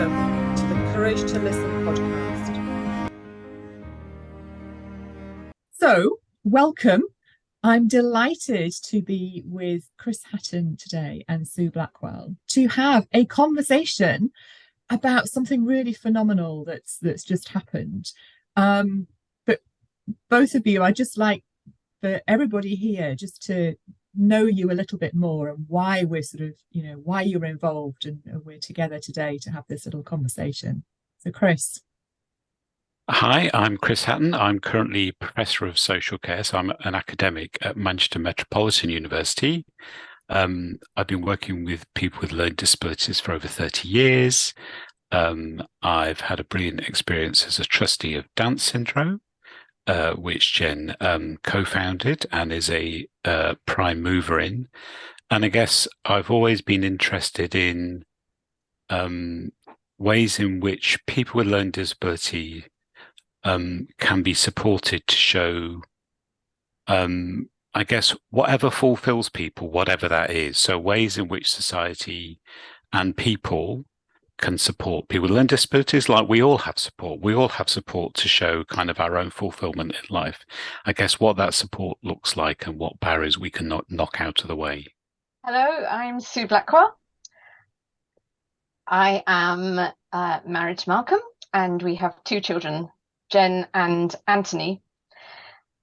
welcome to the Courage to Listen podcast. So, welcome. I'm delighted to be with Chris Hatton today and Sue Blackwell to have a conversation about something really phenomenal that's just happened. But both of you, I'd just like for everybody here just to know you a little bit more and why we're sort of, why you're involved and we're together today to have this little conversation. So, Chris. Hi, I'm Chris Hatton. I'm currently Professor of Social Care, so I'm an academic at Manchester Metropolitan University. I've been working with people with learning disabilities for over 30 years. I've had a brilliant experience as a trustee of Dance Syndrome, which Jen co-founded and is a prime mover in. And I guess I've always been interested in ways in which people with learning disability can be supported to show, I guess, whatever fulfills people, whatever that is. So ways in which society and people can support people with learning disabilities, like we all have support. We all have support to show kind of our own fulfillment in life. I guess what that support looks like and what barriers we can knock out of the way. Hello, I'm Sue Blackwell. I am married to Malcolm, and we have two children, Jen and Anthony.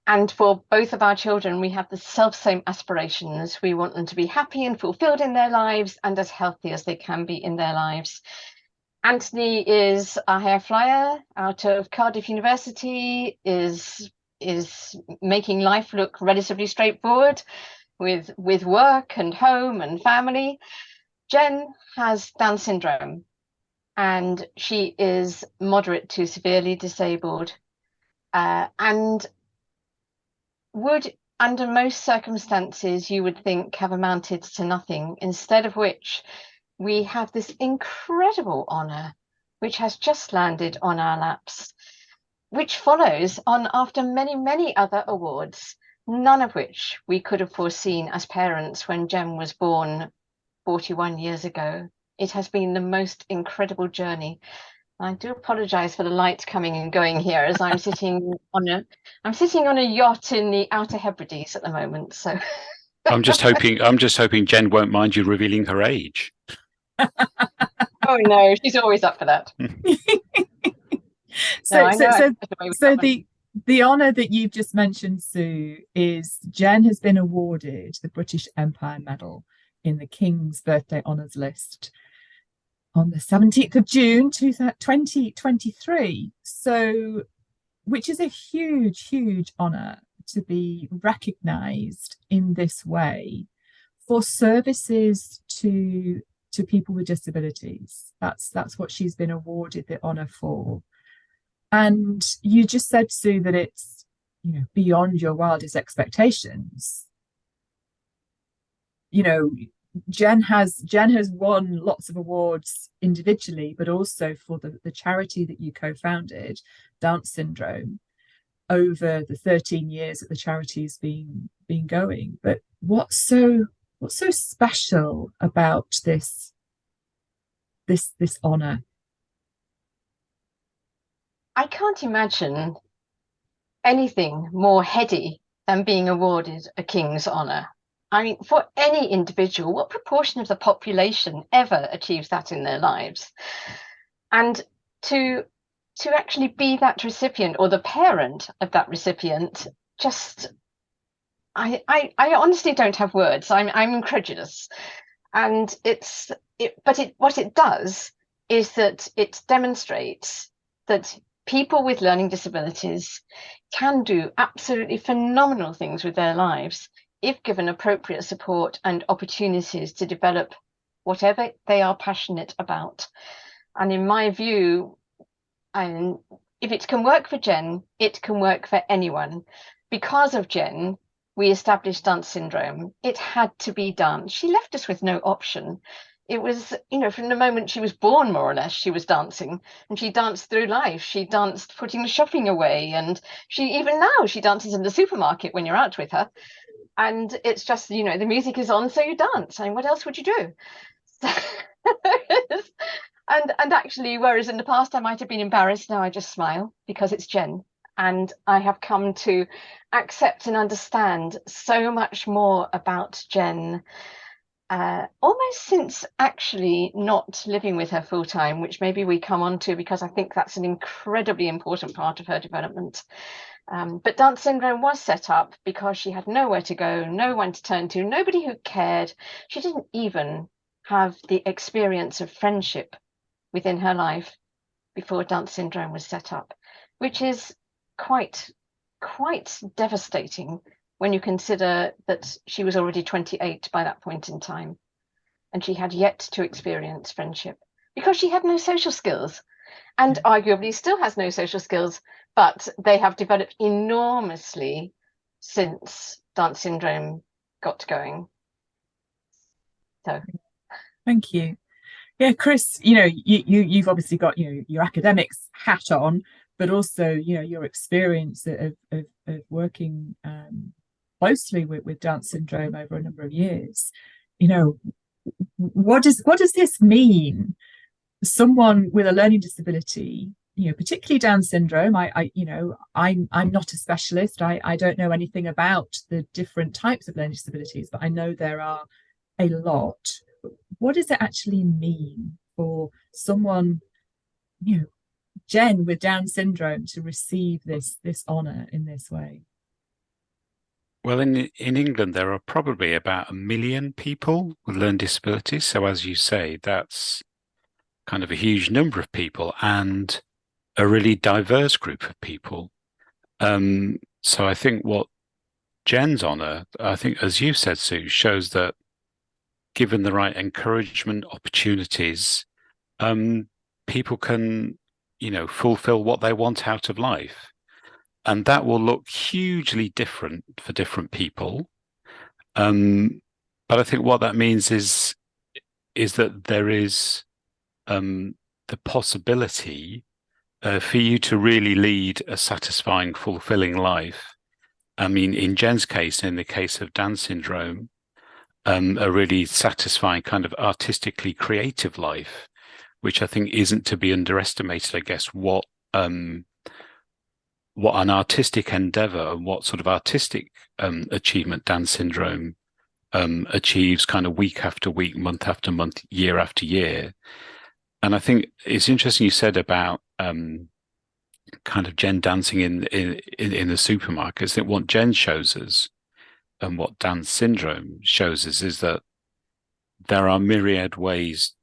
And for both of our children, we have the self-same aspirations. We want them to be happy and fulfilled in their lives and as healthy as they can be in their lives. Anthony is a high flyer out of Cardiff University, is making life look relatively straightforward with work and home and family. Jen has Down syndrome, and she is moderate to severely disabled, and would, under most circumstances, you would think have amounted to nothing, instead of which we have this incredible honour which has just landed on our laps, which follows on after many, many other awards, none of which we could have foreseen as parents when Jen was born 41 years ago. It has been the most incredible journey. I do apologise for the lights coming and going here, as I'm sitting on a yacht in the Outer Hebrides at the moment. So I'm just hoping Jen won't mind you revealing her age. Oh no, she's always up for that. So the honour that you've just mentioned, Sue, is Jen has been awarded the British Empire Medal in the King's Birthday Honours List on the 17th of June 2023. So, which is a huge honour to be recognised in this way for services to people with disabilities. That's what she's been awarded the honour for. And you just said, Sue, that it's beyond your wildest expectations. Jen has won lots of awards individually, but also for the charity that you co-founded, Dance Syndrome, over the 13 years that the charity's been going. But what's so special about this honour? I can't imagine anything more heady than being awarded a King's honour. I mean, for any individual, what proportion of the population ever achieves that in their lives? And to actually be that recipient or the parent of that recipient, I honestly don't have words. I'm incredulous. And what it does is that it demonstrates that people with learning disabilities can do absolutely phenomenal things with their lives if given appropriate support and opportunities to develop whatever they are passionate about. And in my view, and if it can work for Jen, it can work for anyone. Because of Jen, we established Dance Syndrome. It had to be done. She left us with no option. It was, from the moment she was born, more or less, she was dancing, and she danced through life. She danced putting the shopping away, and even now she dances in the supermarket when you're out with her. And it's just, the music is on, so you dance. I mean, what else would you do? And actually, whereas in the past I might have been embarrassed, now I just smile because it's Jen. And I have come to accept and understand so much more about Jen, almost since actually not living with her full time, which maybe we come on to because I think that's an incredibly important part of her development. But Dance Syndrome was set up because she had nowhere to go, no one to turn to, nobody who cared. She didn't even have the experience of friendship within her life before Dance Syndrome was set up, which is quite devastating when you consider that she was already 28 by that point in time, and she had yet to experience friendship because she had no social skills, and arguably still has no social skills, but they have developed enormously since Dance Syndrome got going. So thank you. Yeah, Chris, you've obviously got your academics hat on, but also your experience of working closely with Dance Syndrome over a number of years. What does this mean? Someone with a learning disability, particularly Down syndrome. I'm not a specialist. I don't know anything about the different types of learning disabilities, but I know there are a lot. What does it actually mean for someone, Jen with Down syndrome, to receive this honour in this way? Well, in England, there are probably about 1 million people with learning disabilities. So as you say, that's kind of a huge number of people and a really diverse group of people. So I think what Jen's honour, I think, as you said, Sue, shows that given the right encouragement, opportunities, people can, fulfill what they want out of life. And that will look hugely different for different people. But I think what that means is that there is the possibility for you to really lead a satisfying, fulfilling life. I mean, in Jen's case, in the case of Down syndrome, a really satisfying kind of artistically creative life, which I think isn't to be underestimated. I guess what an artistic endeavor and what sort of artistic achievement Down syndrome achieves kind of week after week, month after month, year after year. And I think it's interesting you said about kind of Jen dancing in the supermarkets. I think what Jen shows us and what Down syndrome shows us is that there are myriad ways,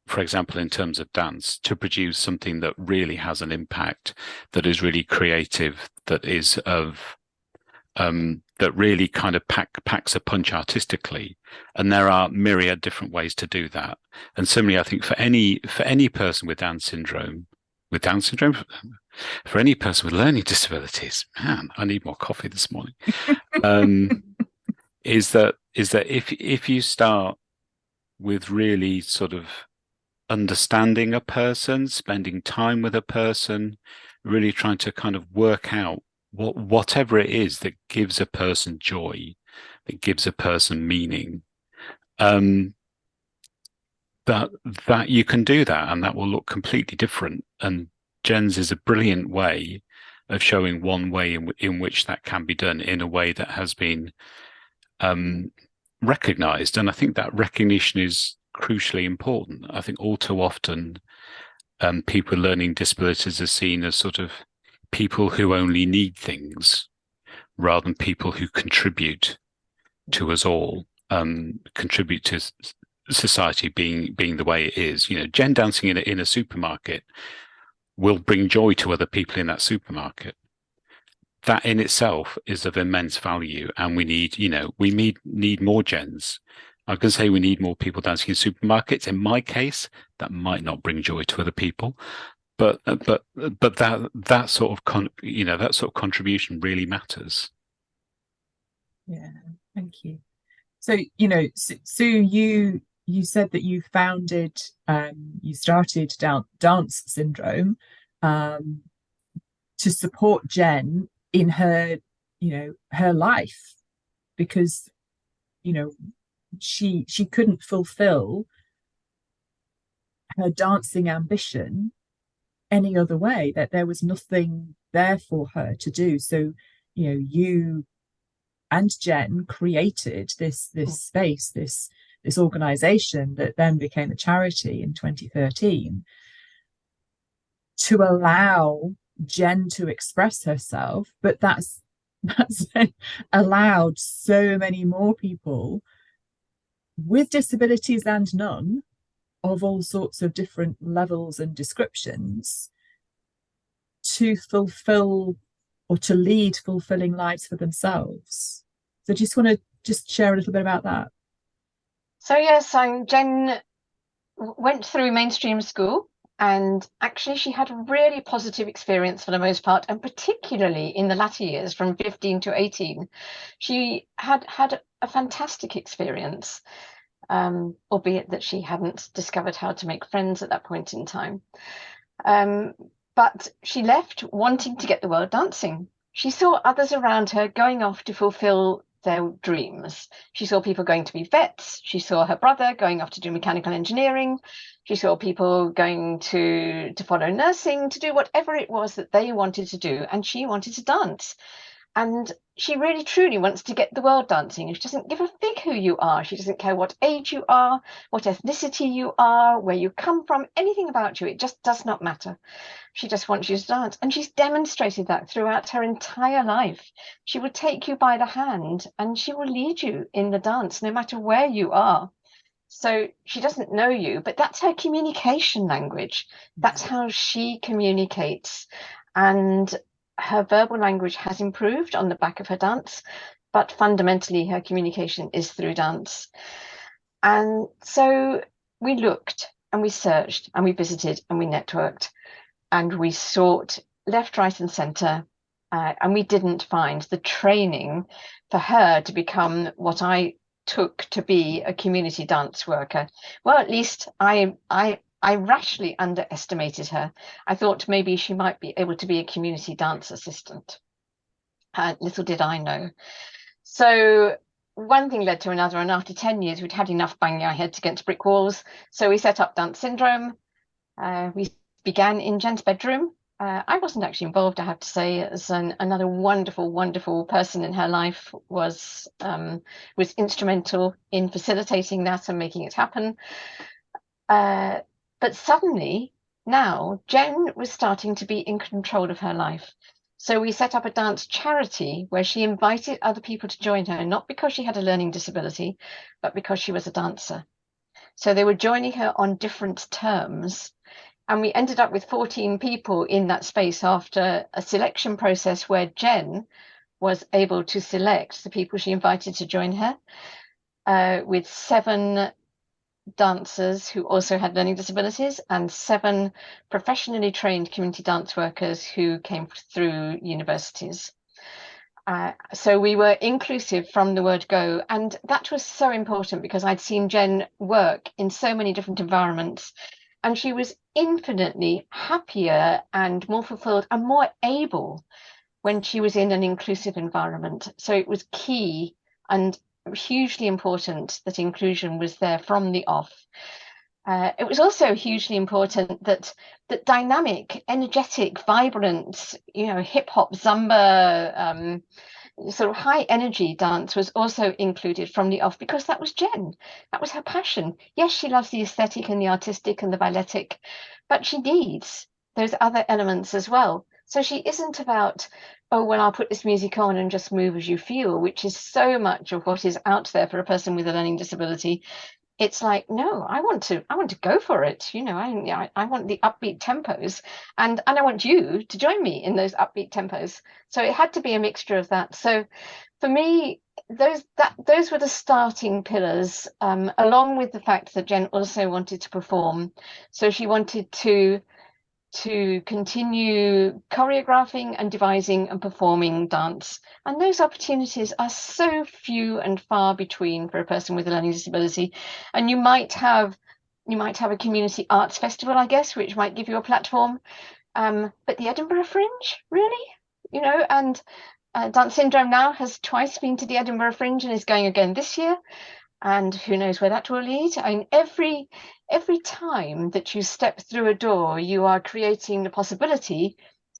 for example, in terms of dance, to produce something that really has an impact, that is really creative, that is of that really kind of packs a punch artistically. And there are myriad different ways to do that. And similarly, I think for any person with Down syndrome, for any person with learning disabilities, man, I need more coffee this morning. Is that if you start with really sort of understanding a person, spending time with a person, really trying to kind of work out whatever it is that gives a person joy, that gives a person meaning, that you can do that, and that will look completely different. And Jen's is a brilliant way of showing one way in which that can be done in a way that has been recognized. And I think that recognition is crucially important. I think all too often people with learning disabilities are seen as sort of people who only need things rather than people who contribute to us all, contribute to society being the way it is. Jen dancing in a supermarket will bring joy to other people in that supermarket. That in itself is of immense value, and we need more Jens. I can say we need more people dancing in supermarkets. In my case, that might not bring joy to other people, but that sort of contribution really matters. Yeah, thank you. So Sue, you said that you started Dance Syndrome to support Jen in her her life, because she couldn't fulfill her dancing ambition any other way, that there was nothing there for her to do. So, you know, you and Jen created this space, this organization that then became a charity in 2013 to allow Jen to express herself. But that's allowed so many more people with disabilities and none, of all sorts of different levels and descriptions, to fulfill or to lead fulfilling lives for themselves. So just want to just share a little bit about that. So yes, Jen went through mainstream school, and actually she had a really positive experience for the most part, and particularly in the latter years from 15 to 18 she had a fantastic experience, albeit that she hadn't discovered how to make friends at that point in time. But she left wanting to get the world dancing. She saw others around her going off to fulfill their dreams. She saw people going to be vets. She saw her brother going off to do mechanical engineering. She saw people going to follow nursing, to do whatever it was that they wanted to do, and she wanted to dance. And she really truly wants to get the world dancing. She doesn't give a fig who you are. She doesn't care what age you are, what ethnicity you are, where you come from, anything about you. It just does not matter. She just wants you to dance. And she's demonstrated that throughout her entire life. She will take you by the hand and she will lead you in the dance, no matter where you are. So she doesn't know you, but that's her communication language. That's how she communicates. And her verbal language has improved on the back of her dance, but fundamentally her communication is through dance. And so we looked and we searched and we visited and we networked and we sought left, right and centre, and we didn't find the training for her to become what I took to be a community dance worker. Well, at least I rashly underestimated her. I thought maybe she might be able to be a community dance assistant. Little did I know. So one thing led to another, and after 10 years, we'd had enough banging our heads against brick walls. So we set up Dance Syndrome. We began in Jen's bedroom. I wasn't actually involved, I have to say, as another wonderful, wonderful person in her life was instrumental in facilitating that and making it happen. But suddenly, now, Jen was starting to be in control of her life. So we set up a dance charity where she invited other people to join her, not because she had a learning disability, but because she was a dancer. So they were joining her on different terms. And we ended up with 14 people in that space after a selection process where Jen was able to select the people she invited to join her, with 7 dancers who also had learning disabilities and 7 professionally trained community dance workers who came through universities. So we were inclusive from the word go, and that was so important because I'd seen Jen work in so many different environments, and she was infinitely happier and more fulfilled and more able when she was in an inclusive environment. So it was key and hugely important that inclusion was there from the off. It was also hugely important that dynamic, energetic, vibrant, hip hop, Zumba, sort of high energy dance was also included from the off, because that was Jen. That was her passion. Yes, she loves the aesthetic and the artistic and the balletic, but she needs those other elements as well. So she isn't about, oh, well, I'll put this music on and just move as you feel, which is so much of what is out there for a person with a learning disability. It's like, no, I want to go for it. I want the upbeat tempos, and I want you to join me in those upbeat tempos. So it had to be a mixture of that. So for me, those were the starting pillars, along with the fact that Jen also wanted to perform. So she wanted to continue choreographing and devising and performing dance. And those opportunities are so few and far between for a person with a learning disability. And you might have a community arts festival, I guess, which might give you a platform. But the Edinburgh Fringe, really? And Dance Syndrome now has twice been to the Edinburgh Fringe and is going again this year. And who knows where that will lead? I mean, every time that you step through a door, you are creating the possibility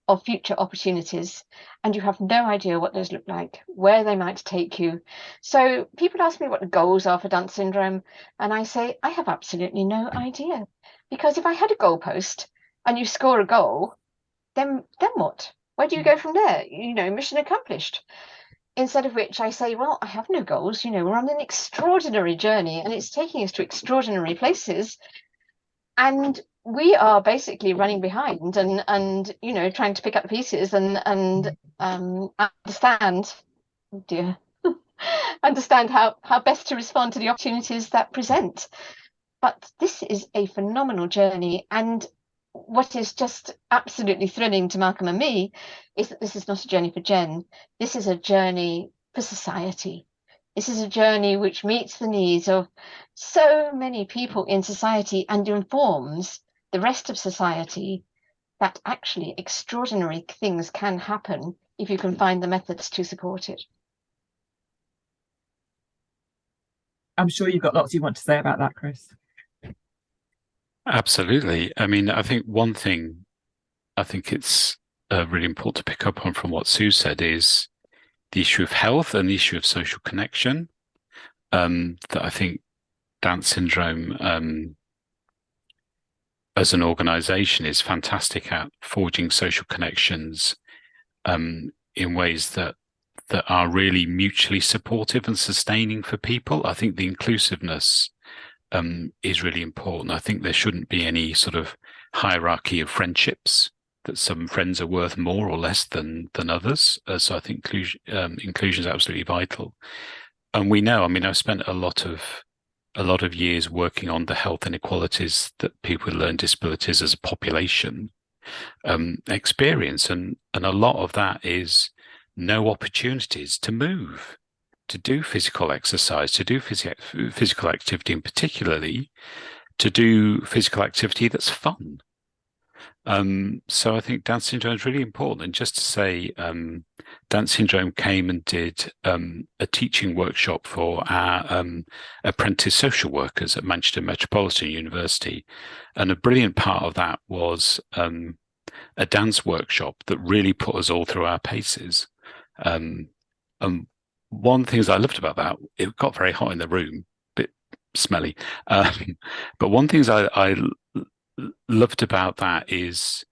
of future opportunities, and you have no idea what those look like, where they might take you. So people ask me what the goals are for Dance Syndrome, and I say I have absolutely no idea, because if I had a goalpost and you score a goal, then what? Where do you go from there? You know, mission accomplished. Instead of which I say, well, I have no goals. You know, we're on an extraordinary journey, and it's taking us to extraordinary places. And we are basically running behind and you know, trying to pick up the pieces and understand, oh dear, understand how best to respond to the opportunities that present. But this is a phenomenal journey, and what is just absolutely thrilling to Malcolm and me is that this is not a journey for Jen. This is a journey for society. This is a journey which meets the needs of so many people in society and informs the rest of society that actually extraordinary things can happen if you can find the methods to support it. I'm sure you've got lots you want to say about that, Chris. Absolutely. I mean, I think one thing I think it's really important to pick up on from what Sue said is the issue of health and the issue of social connection. That I think Dance Syndrome as an organization is fantastic at forging social connections in ways that are really mutually supportive and sustaining for people. I think the inclusiveness is really important. I think there shouldn't be any sort of hierarchy of friendships, that some friends are worth more or less than others. So I think inclusion is absolutely vital. And we know, I mean, I've spent a lot of years working on the health inequalities that people with learning disabilities as a population experience. And a lot of that is no opportunities to move, to do physical exercise, to do physical activity, and particularly to do physical activity that's fun. So I think Dance Syndrome is really important. And just to say, Dance Syndrome came and did a teaching workshop for our apprentice social workers at Manchester Metropolitan University. And a brilliant part of that was a dance workshop that really put us all through our paces. And one of the things I loved about that, it got very hot in the room, a bit smelly. But one of the things I loved about that is,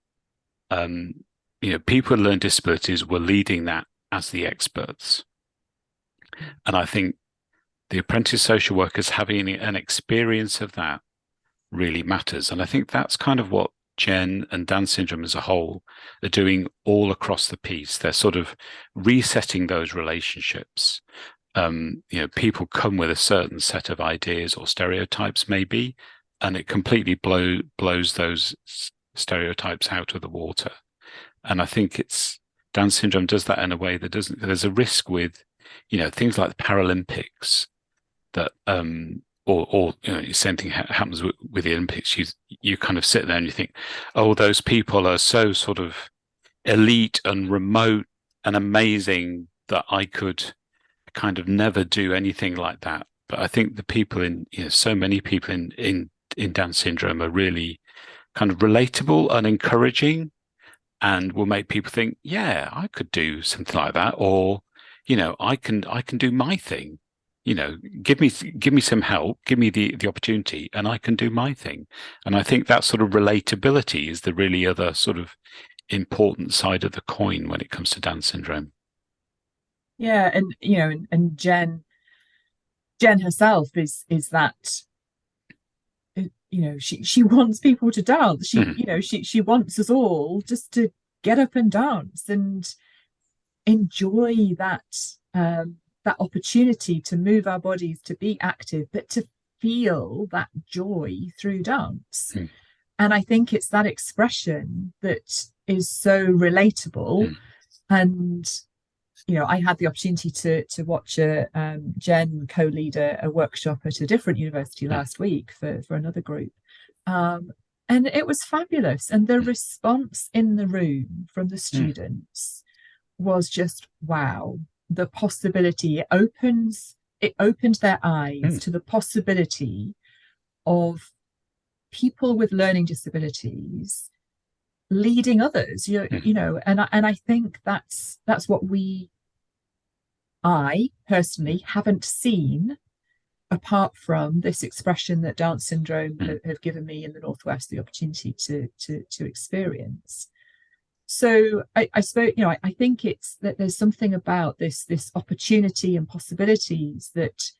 you know, people with learning disabilities were leading that as the experts. And I think the apprentice social workers having an experience of that really matters. And I think that's kind of what Jen and Dance Syndrome as a whole are doing all across the piece. They're sort of resetting those relationships. You know, people come with a certain set of ideas or stereotypes maybe, and it completely blows those stereotypes out of the water. And I think Dance Syndrome does that in a way that doesn't. There's a risk with, you know, things like the Paralympics that or you know, the same thing happens with the Olympics. You kind of sit there and you think, oh, those people are so sort of elite and remote and amazing that I could kind of never do anything like that. But I think the people so many people in Dance Syndrome are really kind of relatable and encouraging, and will make people think, yeah, I could do something like that, or, you know, I can do my thing. You know, give me some help, give me the opportunity, and I can do my thing. And I think that sort of relatability is the really other sort of important side of the coin when it comes to Dance Syndrome. Yeah, and you know, and Jen herself is that, you know, she wants people to dance. You know, she wants us all just to get up and dance and enjoy that that opportunity to move our bodies, to be active, but to feel that joy through dance. And I think it's that expression that is so relatable. And you know, I had the opportunity to watch Jen co-lead a workshop at a different university last week for another group. And it was fabulous. And the response in the room from the students was just, wow. The possibility, it opens it opened their eyes to the possibility of people with learning disabilities leading others, you know, and I think that's what I personally haven't seen, apart from this expression that Dance Syndrome have given me in the Northwest the opportunity to experience. So I suppose, you know, I think it's that there's something about this opportunity and possibilities that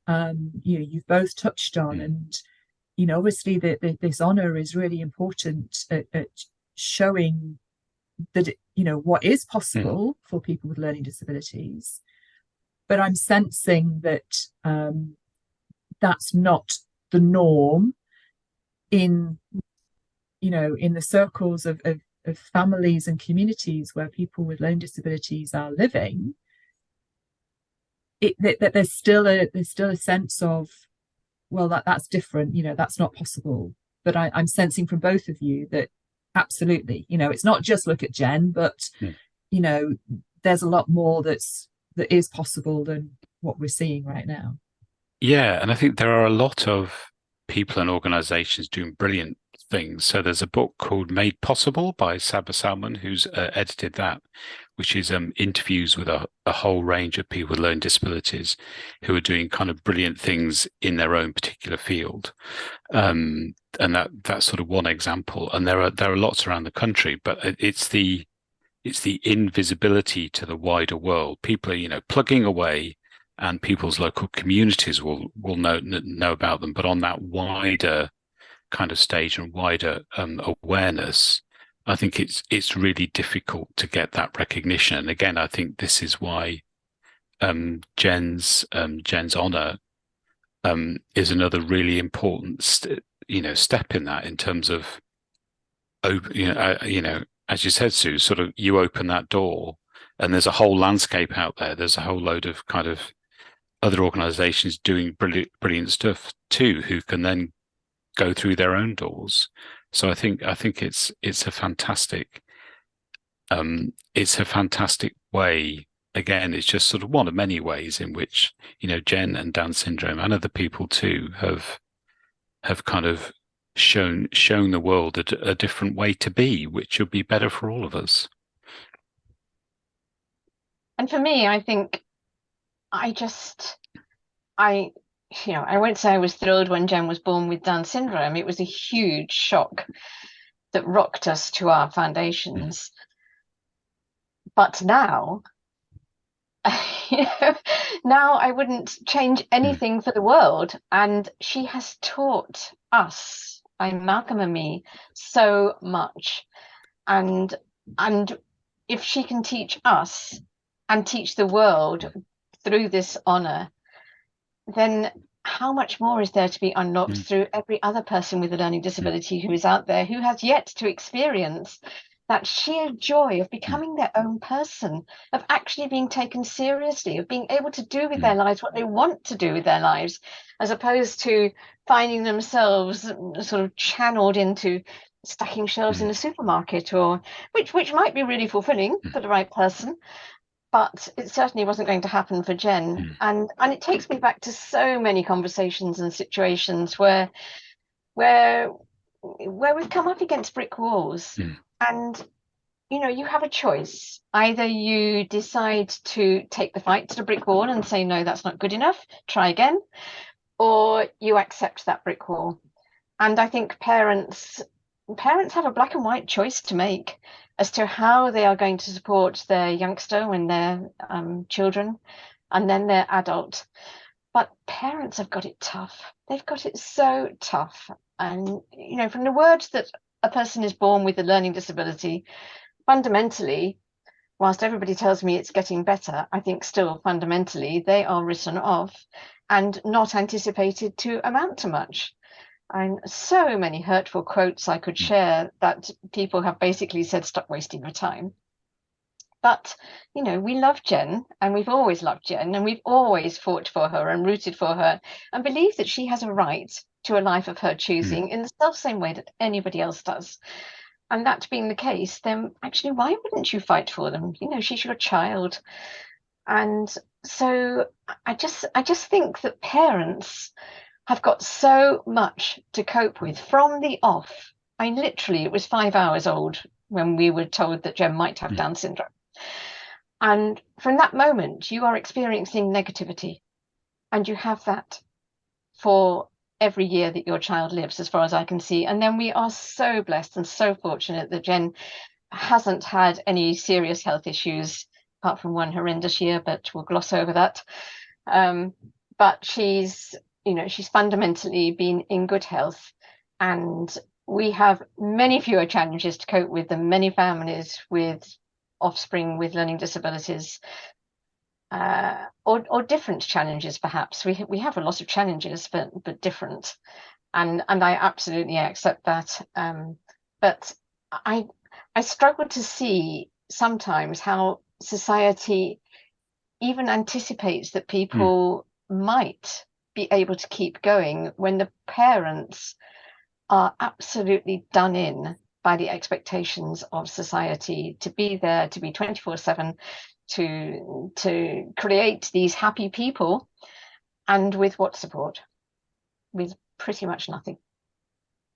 you know, you've both touched on, and you know, obviously this honour is really important at showing that you know, what is possible for people with learning disabilities. But I'm sensing that that's not the norm in, you know, in the circles of families and communities where people with learning disabilities are living. That there's still a sense of, well, that's different, you know, that's not possible. But I'm sensing from both of you that absolutely, you know, it's not just look at Jen, but you know, there's a lot more that is possible than what we're seeing right now. Yeah, and I think there are a lot of people and organizations doing brilliant things. So there's a book called Made Possible by Saba Salman, who's edited that, which is interviews with a whole range of people with learning disabilities who are doing kind of brilliant things in their own particular field. And that's sort of one example. And there are lots around the country, but it's the invisibility to the wider world. People are, you know, plugging away, and people's local communities will know about them. But on that wider kind of stage and wider awareness, I think it's really difficult to get that recognition. And again, I think this is why Jen's honour is another really important step in that, in terms of as you said, Sue, sort of you open that door and there's a whole landscape out there. There's a whole load of kind of other organizations doing brilliant stuff too, who can then go through their own doors. So I think it's a fantastic way. Again, it's just sort of one of many ways in which, you know, Jen and Down syndrome and other people too have kind of shown the world a different way to be, which will be better for all of us. And for me, I think I won't say I was thrilled when Jen was born with Down syndrome. It was a huge shock that rocked us to our foundations. But now, now I wouldn't change anything for the world. And she has taught us, Malcolm and me, so much. And if she can teach us and teach the world through this honour, then how much more is there to be unlocked through every other person with a learning disability who is out there, who has yet to experience that sheer joy of becoming their own person, of actually being taken seriously, of being able to do with their lives what they want to do with their lives, as opposed to finding themselves sort of channeled into stacking shelves in a supermarket, or which might be really fulfilling for the right person, but it certainly wasn't going to happen for Jen. And it takes me back to so many conversations and situations where we've come up against brick walls. And, you know, you have a choice. Either you decide to take the fight to the brick wall and say, no, that's not good enough, try again, or you accept that brick wall. And I think parents have a black and white choice to make as to how they are going to support their youngster when they're children and then their adult. But parents have got it tough. They've got it so tough. And, you know, from the words that a person is born with a learning disability, fundamentally, whilst everybody tells me it's getting better, I think still fundamentally they are written off and not anticipated to amount to much. And so many hurtful quotes I could share that people have basically said, stop wasting your time. But, you know, we love Jen, and we've always loved Jen, and we've always fought for her and rooted for her and believe that she has a right to a life of her choosing in the self-same way that anybody else does. And that being the case, then actually, why wouldn't you fight for them? You know, she's your child. And so I just think that parents have got so much to cope with from the off. It was 5 hours old when we were told that Jen might have Down syndrome. And from that moment, you are experiencing negativity, and you have that for every year that your child lives, as far as I can see. And then we are so blessed and so fortunate that Jen hasn't had any serious health issues, apart from one horrendous year, but we'll gloss over that. But she's fundamentally been in good health, and we have many fewer challenges to cope with than many families with offspring with learning disabilities, or different challenges. Perhaps we have a lot of challenges, but different, and I absolutely accept that. But I struggle to see sometimes how society even anticipates that people might be able to keep going when the parents are absolutely done in by the expectations of society to be there, to be 24/7, to create these happy people, and with what support? With pretty much nothing.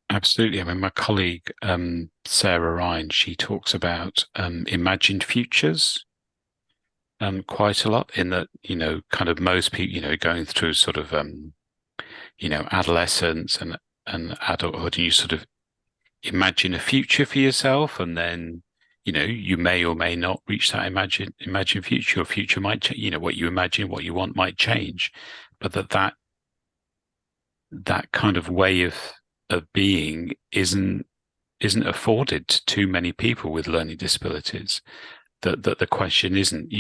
Absolutely. I mean, my colleague, Sarah Ryan, she talks about imagined futures quite a lot, in that, kind of most people, going through sort of, adolescence and adulthood, and you sort of imagine a future for yourself, and then, you may or may not reach that imagined future. Your future might change. What you imagine, what you want might change, but that kind of way of being isn't afforded to too many people with learning disabilities. That the question isn't,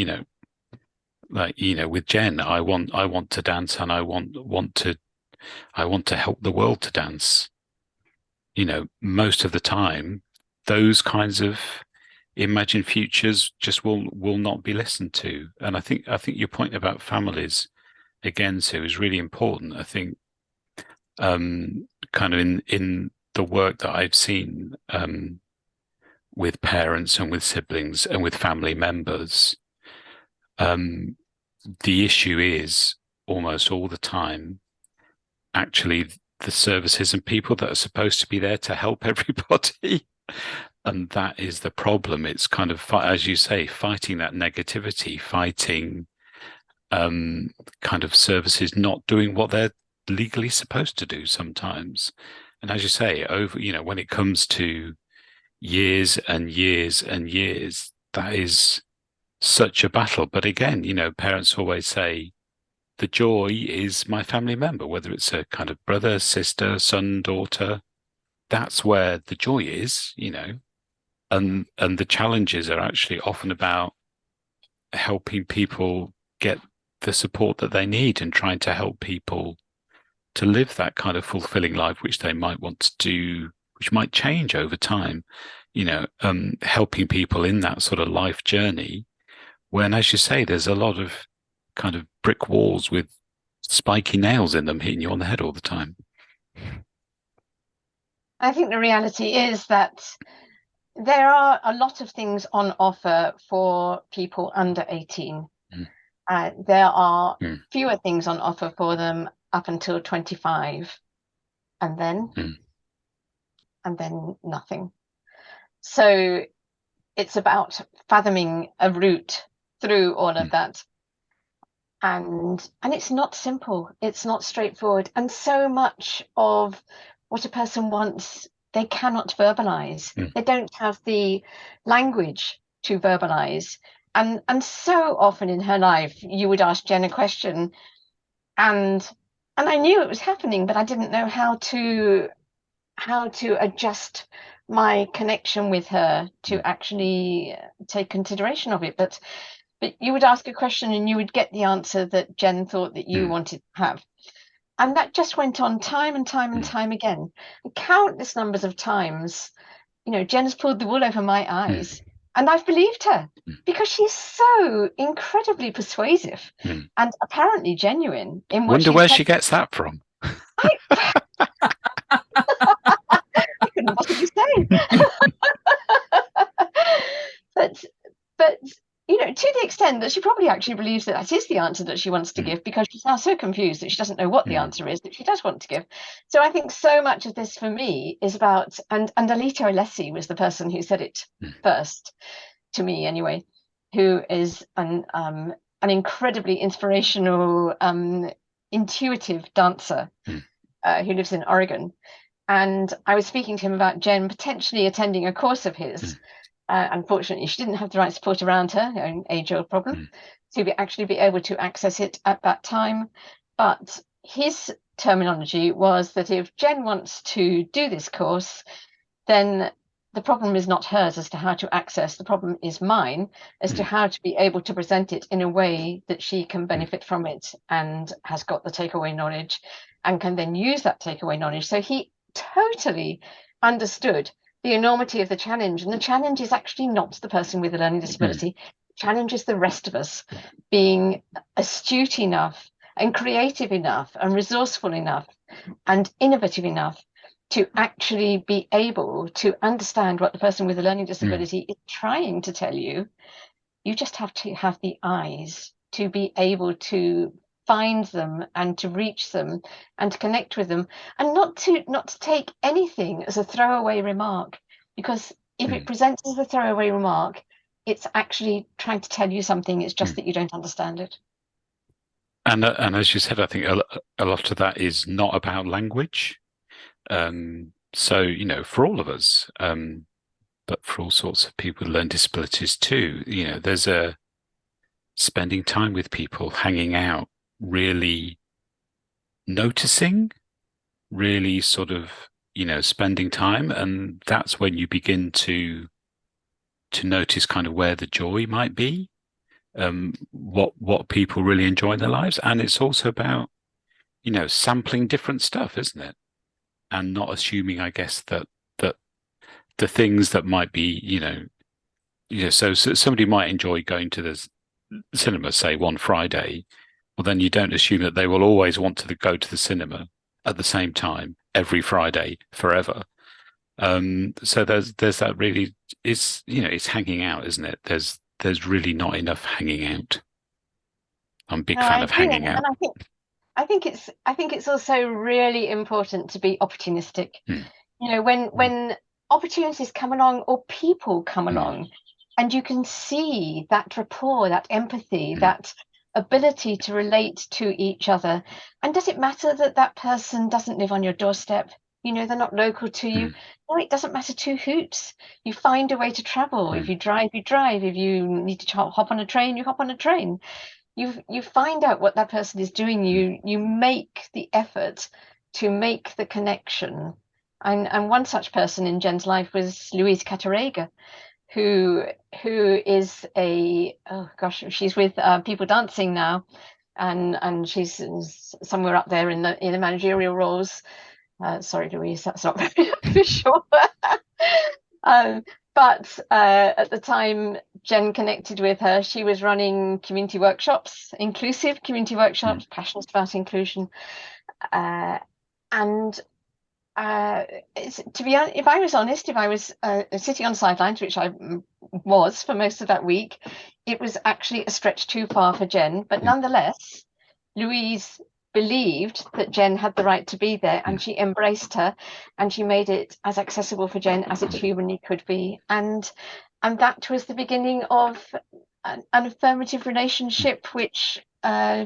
with Jen, I want to dance, and I want to help the world to dance. Most of the time, those kinds of imagined futures just will not be listened to. And I think your point about families, again, Sue, is really important. I think kind of in the work that I've seen with parents and with siblings and with family members, the issue is almost all the time actually the services and people that are supposed to be there to help everybody. And that is the problem. It's kind of, as you say, fighting that negativity, fighting kind of services not doing what they're legally supposed to do sometimes. And as you say, when it comes to years and years and years, that is such a battle. But again, parents always say, the joy is my family member, whether it's a kind of brother, sister, son, daughter. That's where the joy is, and the challenges are actually often about helping people get the support that they need, and trying to help people to live that kind of fulfilling life, which they might want to do, which might change over time, helping people in that sort of life journey, when, as you say, there's a lot of kind of brick walls with spiky nails in them hitting you on the head all the time. I think the reality is that there are a lot of things on offer for people under 18. There are fewer things on offer for them up until 25, and then nothing. So it's about fathoming a route through all of that. And it's not simple. It's not straightforward. And so much of what a person wants, they cannot verbalize. They don't have the language to verbalize. And so often in her life, you would ask Jen a question, and I knew it was happening, but I didn't know how to adjust my connection with her to actually take consideration of it. But you would ask a question and you would get the answer that Jen thought that you wanted to have. And that just went on time and time and time again. And countless numbers of times, Jen has pulled the wool over my eyes. And I've believed her, because she's so incredibly persuasive and apparently genuine in what Wonder where she gets that from. I couldn't possibly say. But to the extent extent that she probably actually believes that is the answer that she wants to give, because she's now so confused that she doesn't know what the answer is that she does want to give. So I think so much of this for me is about, and Alita Alessi was the person who said it first to me anyway, who is an incredibly inspirational, intuitive dancer who lives in Oregon. And I was speaking to him about Jen potentially attending a course of his. Unfortunately, she didn't have the right support around her own age-old problem to actually be able to access it at that time. But his terminology was that if Jen wants to do this course, then the problem is not hers as to how to access. The problem is mine as to how to be able to present it in a way that she can benefit from it and has got the takeaway knowledge and can then use that takeaway knowledge. So he totally understood the enormity of the challenge. And the challenge is actually not the person with a learning disability. The challenge is the rest of us being astute enough and creative enough and resourceful enough and innovative enough to actually be able to understand what the person with a learning disability is trying to tell you. You just have to have the eyes to be able to find them and to reach them and to connect with them, and not to take anything as a throwaway remark, because if it presents as a throwaway remark, it's actually trying to tell you something. It's just that you don't understand it. And as you said, I think a lot of that is not about language. So, you know, for all of us, but for all sorts of people with learning disabilities too, you know, there's a spending time with people, hanging out, really noticing, really sort of, you know, spending time. And that's when you begin to notice kind of where the joy might be, what people really enjoy in their lives. And it's also about, you know, sampling different stuff, isn't it? And not assuming, I guess, that the things that might be, you know, so somebody might enjoy going to the cinema, say, one Friday. Well, then you don't assume that they will always want to go to the cinema at the same time every Friday forever. So there's that really is, you know, it's hanging out, isn't it? There's really not enough hanging out. I'm a big fan of hanging out. And I think it's also really important to be opportunistic. You know, when opportunities come along or people come along, and you can see that rapport, that empathy, that ability to relate to each other. And does it matter that that person doesn't live on your doorstep? You know, they're not local to you. No, it doesn't matter two hoots. You find a way to travel. If you drive, you drive. If you need to hop on a train, you hop on a train. You find out what that person is doing. You make the effort to make the connection. And one such person in Jen's life was Louise Catarega, who is she's with People Dancing now, and she's somewhere up there in the managerial roles. Sorry, Louise, that's not very official. But at the time Jen connected with her, she was running community workshops, inclusive community workshops, passionate about inclusion, and to be honest, if I was honest, if I was sitting on the sidelines, which I was for most of that week, it was actually a stretch too far for Jen. But nonetheless, Louise believed that Jen had the right to be there, and she embraced her, and she made it as accessible for Jen as it humanly could be. And that was the beginning of an affirmative relationship, which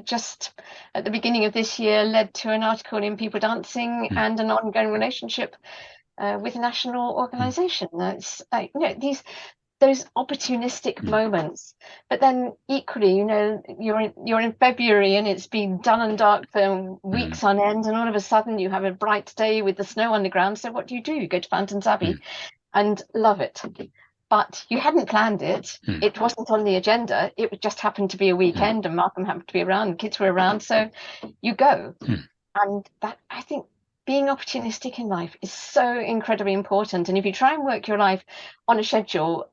just at the beginning of this year led to an article in People Dancing and an ongoing relationship with a national organisation. That's you know, those opportunistic moments. But then equally, you know, you're in February and it's been dull and dark for weeks on end, and all of a sudden you have a bright day with the snow on the ground. So what do? You go to Fountains Abbey and love it. But you hadn't planned it. It wasn't on the agenda. It just happened to be a weekend, and Malcolm happened to be around, the kids were around, so you go. And that, I think, being opportunistic in life is so incredibly important. And if you try and work your life on a schedule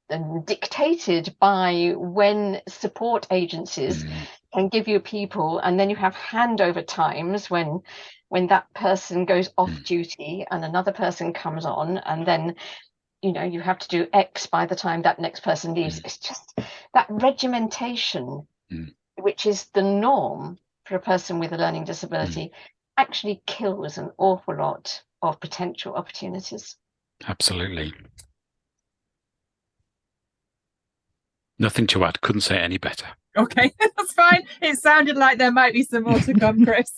and dictated by when support agencies can give you people, and then you have handover times when that person goes off duty and another person comes on, and then you know you have to do X by the time that next person leaves. It's just that regimentation, which is the norm for a person with a learning disability, actually kills an awful lot of potential opportunities. Absolutely. Nothing to add. Couldn't say it any better. Okay, that's fine. It sounded like there might be some more to come, Chris.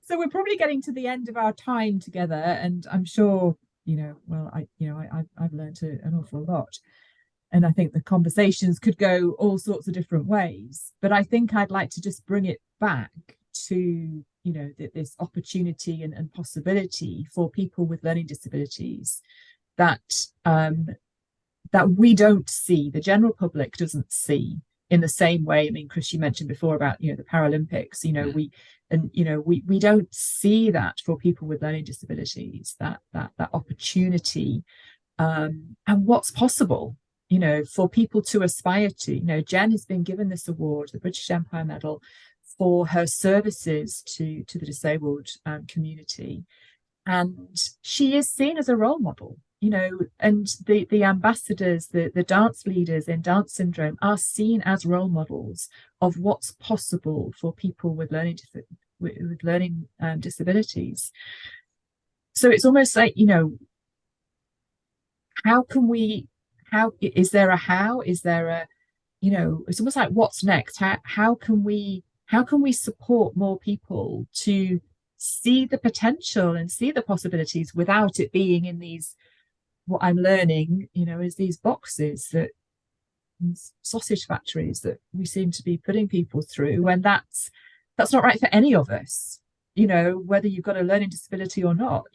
So we're probably getting to the end of our time together, and I'm sure, I've learned an awful lot. And I think the conversations could go all sorts of different ways. But I think I'd like to just bring it back to, this opportunity and possibility for people with learning disabilities that that we don't see, the general public doesn't see in the same way. I mean, Chris, you mentioned before about, the Paralympics, we don't see that for people with learning disabilities, that opportunity, and what's possible, for people to aspire to. Jen has been given this award, the British Empire Medal, for her services to the disabled community. And she is seen as a role model, and the ambassadors, the dance leaders in Dance Syndrome are seen as role models of what's possible for people with learning disabilities. So it's almost like, is there a, it's almost like, what's next? How can we support more people to see the potential and see the possibilities without it being in these, what I'm learning, is these boxes, that sausage factories that we seem to be putting people through, when that's not right for any of us, whether you've got a learning disability or not.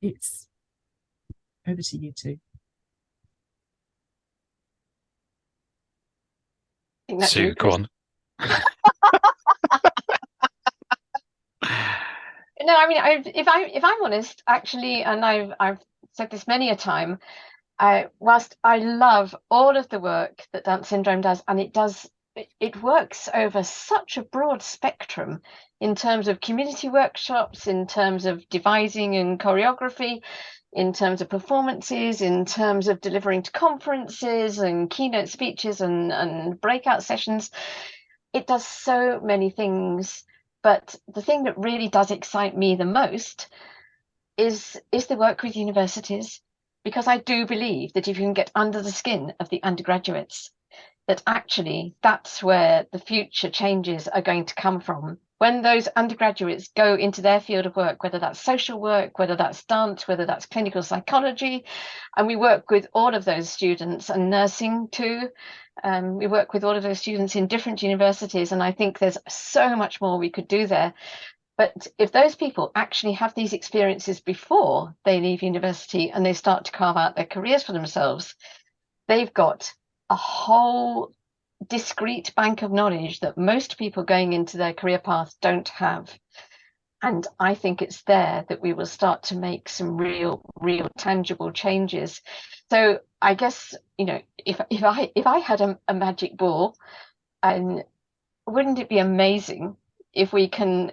It's over to you two. Sue, go on. No, I mean, if I'm honest, actually, and I've said this many a time, whilst I love all of the work that Dance Syndrome does, and it works over such a broad spectrum in terms of community workshops, in terms of devising and choreography, in terms of performances, in terms of delivering to conferences and keynote speeches and breakout sessions. It does so many things. But the thing that really does excite me the most is the work with universities, because I do believe that if you can get under the skin of the undergraduates, that actually that's where the future changes are going to come from. When those undergraduates go into their field of work, whether that's social work, whether that's dance, whether that's clinical psychology, and we work with all of those students, and nursing too. We work with all of those students in different universities, and I think there's so much more we could do there. But if those people actually have these experiences before they leave university and they start to carve out their careers for themselves, they've got a whole discrete bank of knowledge that most people going into their career path don't have. And I think it's there that we will start to make some real tangible changes. So I guess, if I had a magic ball, and wouldn't it be amazing if we can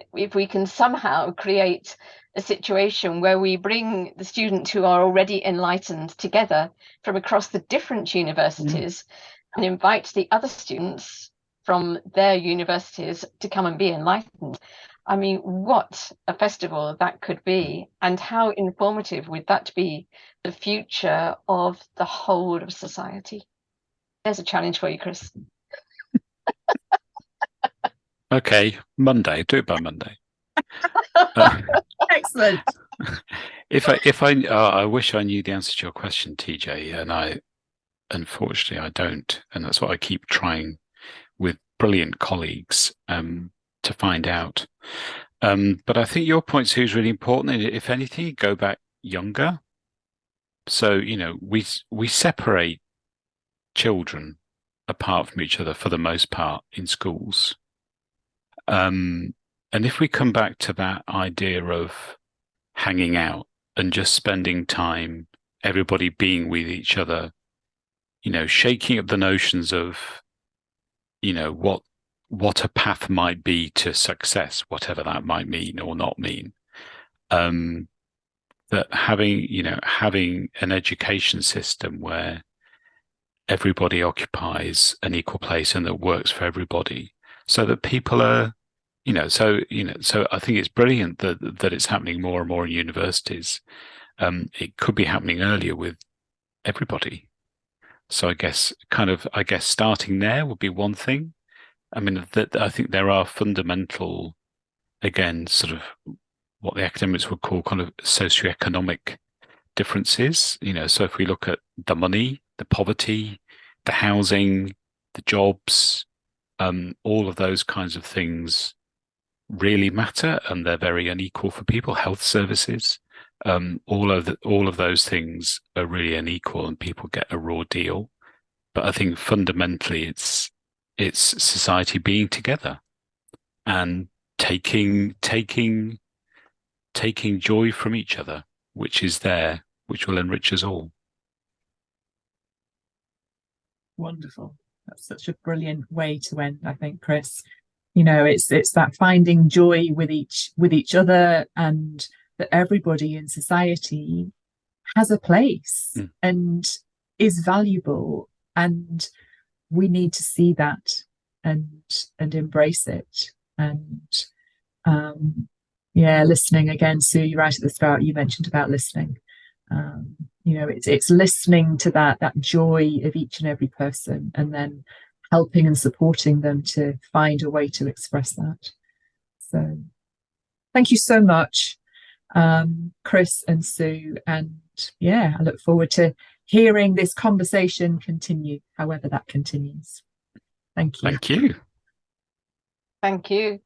somehow create a situation where we bring the students who are already enlightened together from across the different universities and invite the other students from their universities to come and be enlightened. I mean, what a festival that could be, and how informative would that be the future of the whole of society? There's a challenge for you, Chris. Okay, Monday. Do it by Monday. Excellent. I wish I knew the answer to your question, TJ, and unfortunately I don't, and that's what I keep trying with brilliant colleagues to find out. But I think your point, Sue, is really important. And if anything, go back younger. So we separate children apart from each other for the most part in schools. And if we come back to that idea of hanging out and just spending time, everybody being with each other, shaking up the notions of, what a path might be to success, whatever that might mean or not mean. That having an education system where everybody occupies an equal place and that works for everybody, so that people are, so I think it's brilliant that it's happening more and more in universities. It could be happening earlier with everybody. So I guess starting there would be one thing. I mean, I think there are fundamental, again, sort of what the academics would call kind of socioeconomic differences. So if we look at the money, the poverty, the housing, the jobs, all of those kinds of things really matter, and they're very unequal for people. Health services, all of those things are really unequal, and people get a raw deal. But I think fundamentally, it's society being together and taking joy from each other, which will enrich us all. Wonderful. That's such a brilliant way to end, I think, Chris. It's that finding joy with each other, and that everybody in society has a place and is valuable, and we need to see that and embrace it. And listening again, Sue, you're right at the start, you mentioned about listening. It's listening to that joy of each and every person, and then helping and supporting them to find a way to express that. So thank you so much, Chris and Sue. And I look forward to hearing this conversation continue, however that continues. Thank you. Thank you. Thank you.